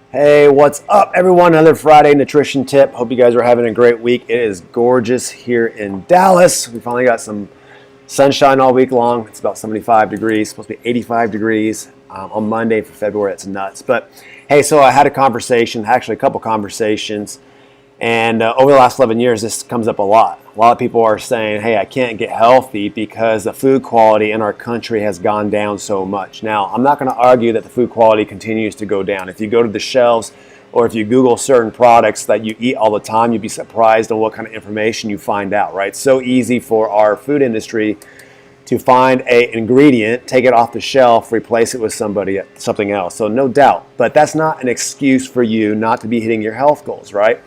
Hey, what's up, everyone? Another Friday nutrition tip. Hope you guys are having a great week. It is gorgeous here in Dallas. We finally got some sunshine all week long. It's about 75 degrees, supposed to be 85 degrees on Monday for February. It's nuts. But hey, so I had a conversation, actually a couple conversations, and over the last 11 years, this comes up a lot. A lot of people are saying, hey, I can't get healthy because the food quality in our country has gone down so much. Now, I'm not going to argue that the food quality continues to go down. If you go to the shelves or if you Google certain products that you eat all the time, you'd be surprised on what kind of information you find out, right? It's so easy for our food industry to find an ingredient, take it off the shelf, replace it with something else. So no doubt, but that's not an excuse for you not to be hitting your health goals, right?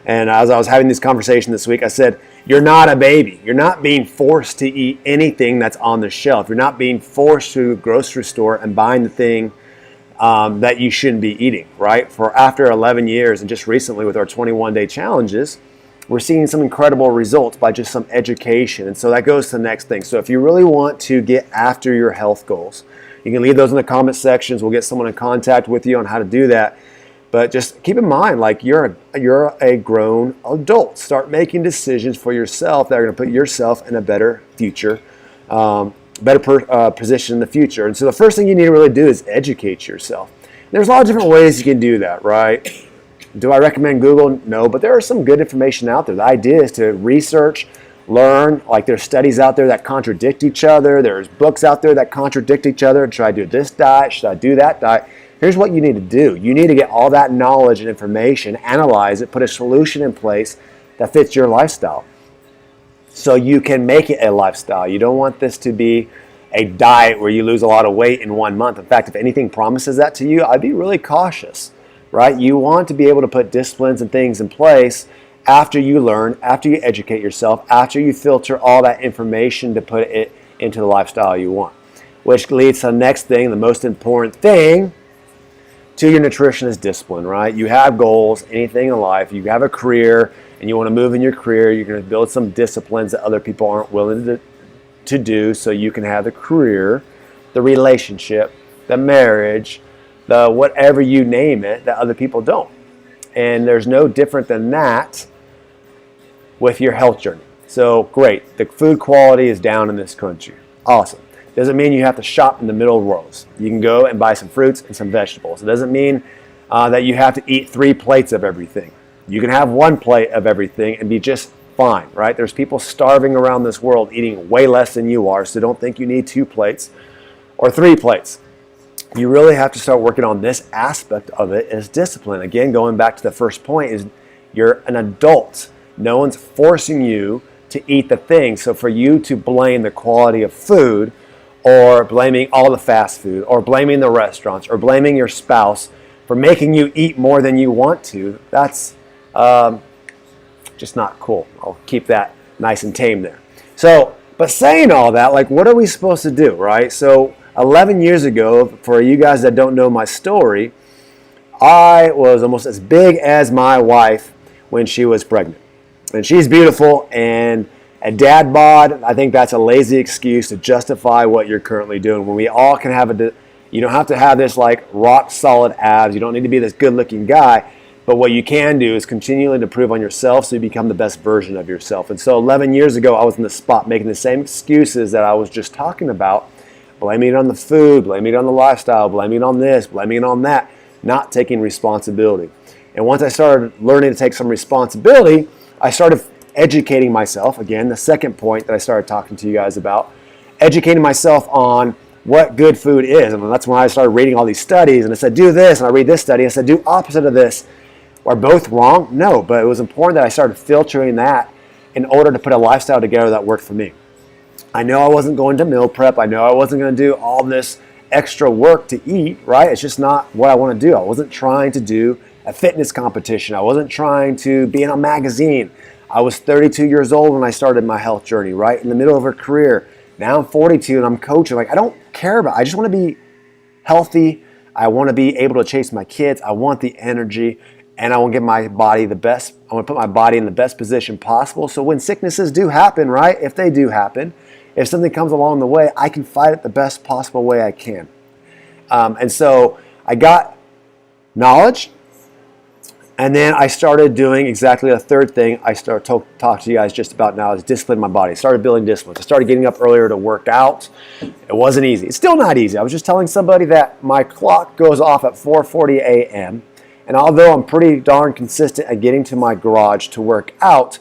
And as I was having this conversation this week, I said, you're not a baby. You're not being forced to eat anything that's on the shelf. You're not being forced to the grocery store and buying the thing that you shouldn't be eating, right? For after 11 years and just recently with our 21-day challenges, we're seeing some incredible results by just some education. And so that goes to the next thing. So if you really want to get after your health goals, you can leave those in the comment sections. We'll get someone in contact with you on how to do that. But just keep in mind, like you're a grown adult. Start making decisions for yourself that are going to put yourself in a better future, position in the future. And so the first thing you need to really do is educate yourself. There's a lot of different ways you can do that, right? Do I recommend Google? No, but there are some good information out there. The idea is to research, learn. Like there's studies out there that contradict each other. There's books out there that contradict each other. Should I do this diet? Should I do that diet? Here's what you need to do. You need to get all that knowledge and information, analyze it, put a solution in place that fits your lifestyle so you can make it a lifestyle. You don't want this to be a diet where you lose a lot of weight in 1 month. In fact, if anything promises that to you, I'd be really cautious, right? You want to be able to put disciplines and things in place after you learn, after you educate yourself, after you filter all that information to put it into the lifestyle you want. Which leads to the next thing, the most important thing to your nutrition is discipline, right? You have goals, anything in life. You have a career and you want to move in your career. You're going to build some disciplines that other people aren't willing to do so you can have the career, the relationship, the marriage, the whatever you name it that other people don't. And there's no different than that with your health journey. So great, the food quality is down in this country. Awesome. Doesn't mean you have to shop in the middle rows. You can go and buy some fruits and some vegetables. It doesn't mean that you have to eat 3 plates of everything. You can have 1 plate of everything and be just fine, right? There's people starving around this world eating way less than you are, so don't think you need 2 plates or 3 plates. You really have to start working on this aspect of it as discipline. Again, going back to the first point is you're an adult. No one's forcing you to eat the thing. So for you to blame the quality of food or blaming all the fast food, or blaming the restaurants, or blaming your spouse for making you eat more than you want to, that's just not cool. I'll keep that nice and tame there. So, but saying all that, like what are we supposed to do, right? So 11 years ago, for you guys that don't know my story, I was almost as big as my wife when she was pregnant. And she's beautiful, and a dad bod, I think that's a lazy excuse to justify what you're currently doing. When we all can have you don't have to have this like rock solid abs. You don't need to be this good looking guy. But what you can do is continually improve on yourself so you become the best version of yourself. And so 11 years ago, I was in the spot making the same excuses that I was just talking about. Blaming it on the food, blaming it on the lifestyle, blaming it on this, blaming it on that. Not taking responsibility. And once I started learning to take some responsibility, I started educating myself. Again, the second point that I started talking to you guys about, educating myself on what good food is. And that's when I started reading all these studies, and I said, do this, and I read this study, I said, do opposite of this. Are both wrong? No, but it was important that I started filtering that in order to put a lifestyle together that worked for me. I know I wasn't going to meal prep. I know I wasn't going to do all this extra work to eat, right? It's just not what I want to do. I wasn't trying to do a fitness competition. I wasn't trying to be in a magazine. I was 32 years old when I started my health journey, right? In the middle of a career. Now I'm 42 and I'm coaching. Like, I don't care about it. I just want to be healthy. I want to be able to chase my kids. I want the energy, and I want to give my body the best. I want to put my body in the best position possible. So when sicknesses do happen, right? If they do happen, if something comes along the way, I can fight it the best possible way I can. And so I got knowledge, And then I started doing exactly the third thing I started to talk to you guys just about now is discipline my body. I started building discipline. I started getting up earlier to work out. It wasn't easy. It's still not easy. I was just telling somebody that my clock goes off at 4:40 a.m. And although I'm pretty darn consistent at getting to my garage to work out,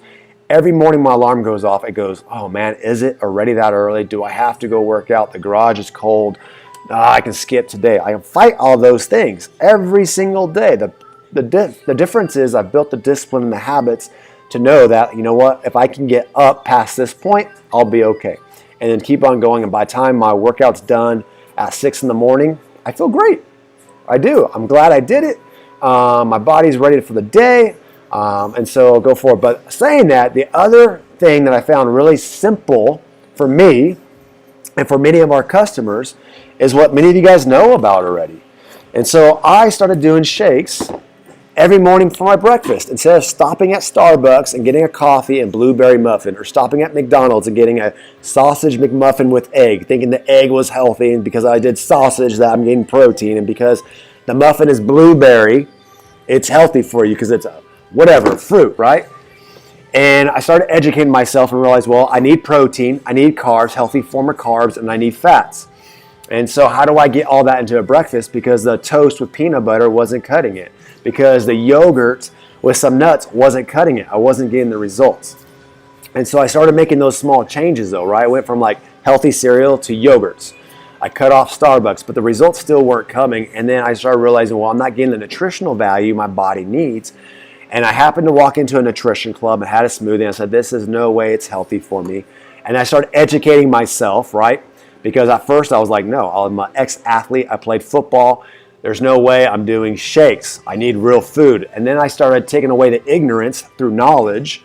every morning my alarm goes off. It goes, oh man, is it already that early? Do I have to go work out? The garage is cold. I can skip today. I can fight all those things every single day. The difference is I've built the discipline and the habits to know that, you know what, if I can get up past this point, I'll be okay. And then keep on going. And by the time my workout's done at 6 in the morning, I feel great. I do. I'm glad I did it. My body's ready for the day. And so I'll go forward. But saying that, the other thing that I found really simple for me and for many of our customers is what many of you guys know about already. And so I started doing shakes every morning for my breakfast. Instead of stopping at Starbucks and getting a coffee and blueberry muffin, or stopping at McDonald's and getting a sausage McMuffin with egg, thinking the egg was healthy, and because I did sausage that I'm getting protein, and because the muffin is blueberry, it's healthy for you because it's a whatever, fruit, right? And I started educating myself and realized, well, I need protein, I need carbs, healthy form of carbs, and I need fats. And so how do I get all that into a breakfast? Because the toast with peanut butter wasn't cutting it. Because the yogurt with some nuts wasn't cutting it. I wasn't getting the results. And so I started making those small changes though, right? I went from like healthy cereal to yogurts. I cut off Starbucks, but the results still weren't coming. And then I started realizing, well, I'm not getting the nutritional value my body needs. And I happened to walk into a nutrition club and had a smoothie. And I said, this is no way it's healthy for me. And I started educating myself, right? Because at first I was like, no, I'm an ex-athlete. I played football. There's no way I'm doing shakes. I need real food. And then I started taking away the ignorance through knowledge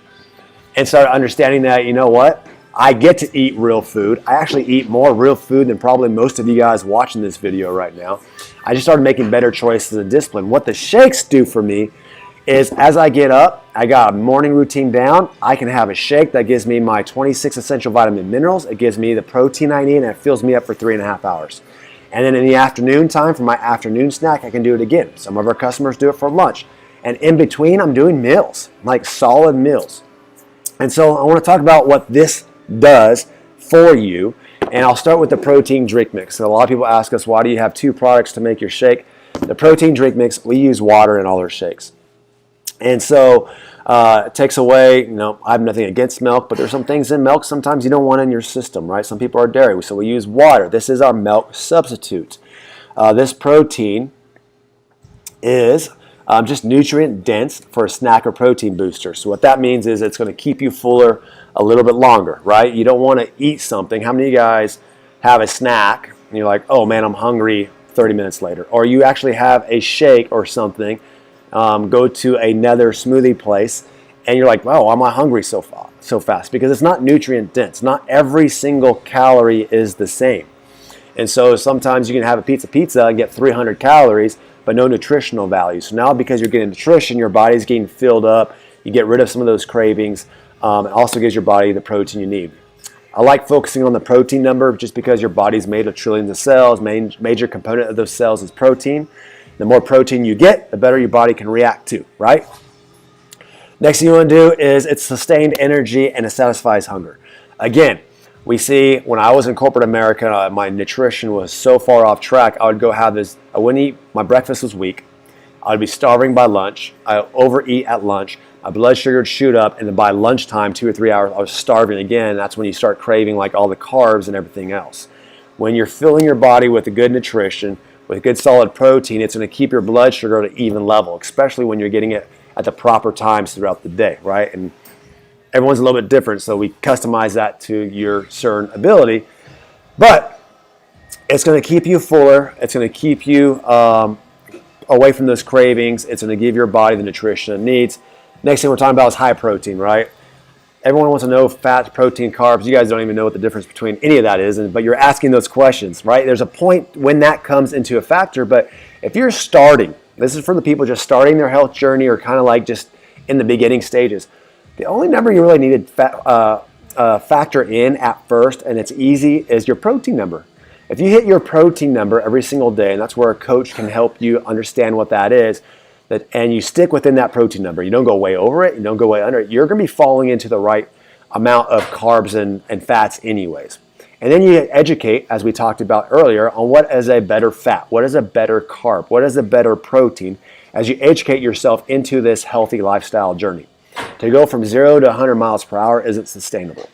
and started understanding that, you know what? I get to eat real food. I actually eat more real food than probably most of you guys watching this video right now. I just started making better choices and discipline. What the shakes do for me is as I get up, I got a morning routine down. I can have a shake that gives me my 26 essential vitamin minerals. It gives me the protein I need, and it fills me up for 3.5 hours. And then in the afternoon time, for my afternoon snack, I can do it again. Some of our customers do it for lunch. And in between, I'm doing meals, like solid meals. And so I want to talk about what this does for you. And I'll start with the protein drink mix. So a lot of people ask us, why do you have 2 products to make your shake? The protein drink mix, we use water in all our shakes. And so it takes away, I have nothing against milk, but there's some things in milk sometimes you don't want in your system, right? Some people are dairy, so we use water. This is our milk substitute. This protein is just nutrient dense for a snack or protein booster. So what that means is it's going to keep you fuller a little bit longer, right? You don't want to eat something. How many of you guys have a snack and you're like, oh man, I'm hungry 30 minutes later? Or you actually have a shake or something, go to another smoothie place, and you're like, wow, why am I hungry so fast? Because it's not nutrient dense. Not every single calorie is the same. And so sometimes you can have a pizza and get 300 calories, but no nutritional value. So now because you're getting nutrition, your body's getting filled up, you get rid of some of those cravings. It also gives your body the protein you need. I like focusing on the protein number just because your body's made of trillions of cells. Major component of those cells is protein. The more protein you get, the better your body can react to, right? Next thing you want to do is it's sustained energy and it satisfies hunger. Again, we see when I was in corporate America, my nutrition was so far off track. I would go have this, I wouldn't eat, my breakfast was weak. I would be starving by lunch. I would overeat at lunch. My blood sugar would shoot up, and then by lunchtime, 2 or 3 hours, I was starving again. That's when you start craving like all the carbs and everything else. When you're filling your body with a good nutrition, with good solid protein, it's going to keep your blood sugar at an even level, especially when you're getting it at the proper times throughout the day, right? And everyone's a little bit different, so we customize that to your certain ability. But it's going to keep you fuller. It's going to keep you away from those cravings. It's going to give your body the nutrition it needs. Next thing we're talking about is high protein, right? Everyone wants to know fats, protein, carbs. You guys don't even know what the difference between any of that is, but you're asking those questions, right? There's a point when that comes into a factor, but if you're starting, this is for the people just starting their health journey or kind of like just in the beginning stages, the only number you really need to factor in at first, and it's easy, is your protein number. If you hit your protein number every single day, and that's where a coach can help you understand what that is, and you stick within that protein number. You don't go way over it, you don't go way under it. You're going to be falling into the right amount of carbs and fats anyways. And then you educate, as we talked about earlier, on what is a better fat, what is a better carb, what is a better protein, as you educate yourself into this healthy lifestyle journey. To go from 0 to 100 miles per hour isn't sustainable.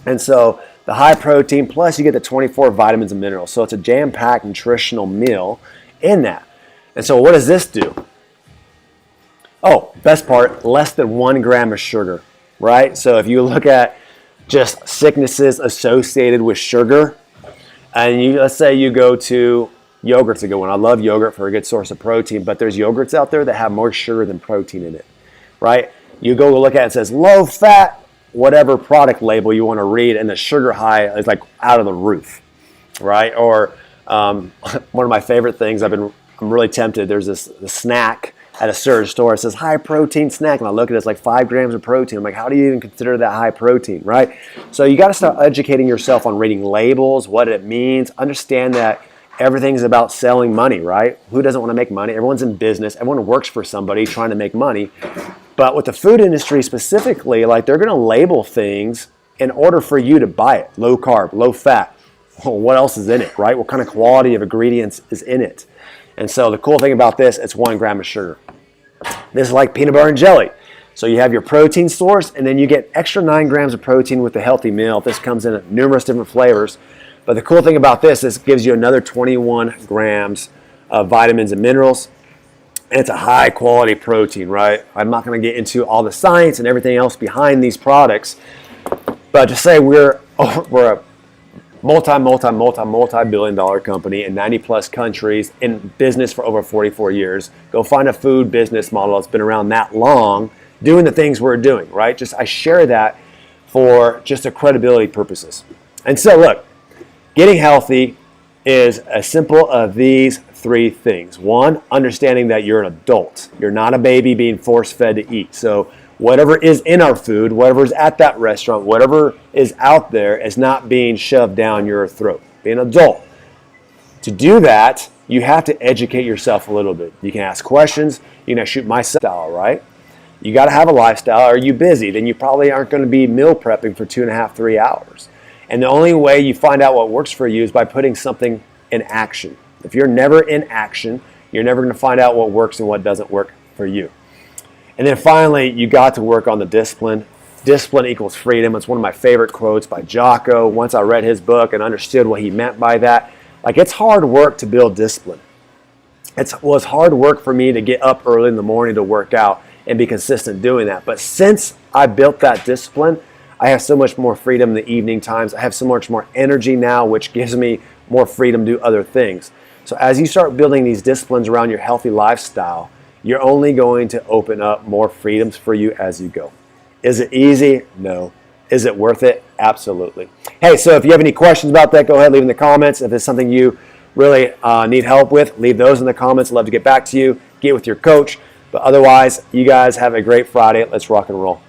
And so the high protein, plus you get the 24 vitamins and minerals. So it's a jam-packed nutritional meal in that. And so what does this do? Oh, best part, less than 1 gram of sugar, right? So if you look at just sicknesses associated with sugar, and let's say you go to yogurt's a good one. I love yogurt for a good source of protein, but there's yogurts out there that have more sugar than protein in it, right? You go look at it, it says low fat, whatever product label you want to read, and the sugar high is like out of the roof, right? Or one of my favorite things, I'm really tempted. There's this snack at a certain store. It says high protein snack, and I look at it, it's like 5 grams of protein. I'm like, how do you even consider that high protein, right? So you got to start educating yourself on reading labels, what it means. Understand that everything's about selling money, right? Who doesn't want to make money? Everyone's in business. Everyone works for somebody trying to make money. But with the food industry specifically, like they're going to label things in order for you to buy it. Low carb, low fat. Well, what else is in it, right? What kind of quality of ingredients is in it? And so the cool thing about this, it's 1 gram of sugar. This is like peanut butter and jelly. So you have your protein source, and then you get extra 9 grams of protein with the healthy meal. This comes in numerous different flavors. But the cool thing about this is it gives you another 21 grams of vitamins and minerals. And it's a high quality protein, right? I'm not going to get into all the science and everything else behind these products. But to say we're a multi-billion dollar company in 90 plus countries, in business for over 44 years. Go find a food business model that's been around that long doing the things we're doing, right? I share that for just the credibility purposes. And so look, getting healthy is as simple as these 3 things. 1, understanding that you're an adult. You're not a baby being force-fed to eat. So whatever is in our food, whatever is at that restaurant, whatever is out there is not being shoved down your throat. Be an adult. To do that, you have to educate yourself a little bit. You can ask questions. You can shoot my style, right? You got to have a lifestyle. Are you busy? Then you probably aren't going to be meal prepping for 2.5, 3 hours. And the only way you find out what works for you is by putting something in action. If you're never in action, you're never going to find out what works and what doesn't work for you. And then finally, you got to work on the discipline. Discipline equals freedom. It's one of my favorite quotes by Jocko. Once I read his book and understood what he meant by that, like it's hard work to build discipline. It was hard work for me to get up early in the morning to work out and be consistent doing that. But since I built that discipline, I have so much more freedom in the evening times. I have so much more energy now, which gives me more freedom to do other things. So as you start building these disciplines around your healthy lifestyle, you're only going to open up more freedoms for you as you go. Is it easy? No. Is it worth it? Absolutely. Hey, so if you have any questions about that, go ahead, leave in the comments. If it's something you really need help with, leave those in the comments. I'd love to get back to you, get with your coach. But otherwise, you guys have a great Friday. Let's rock and roll.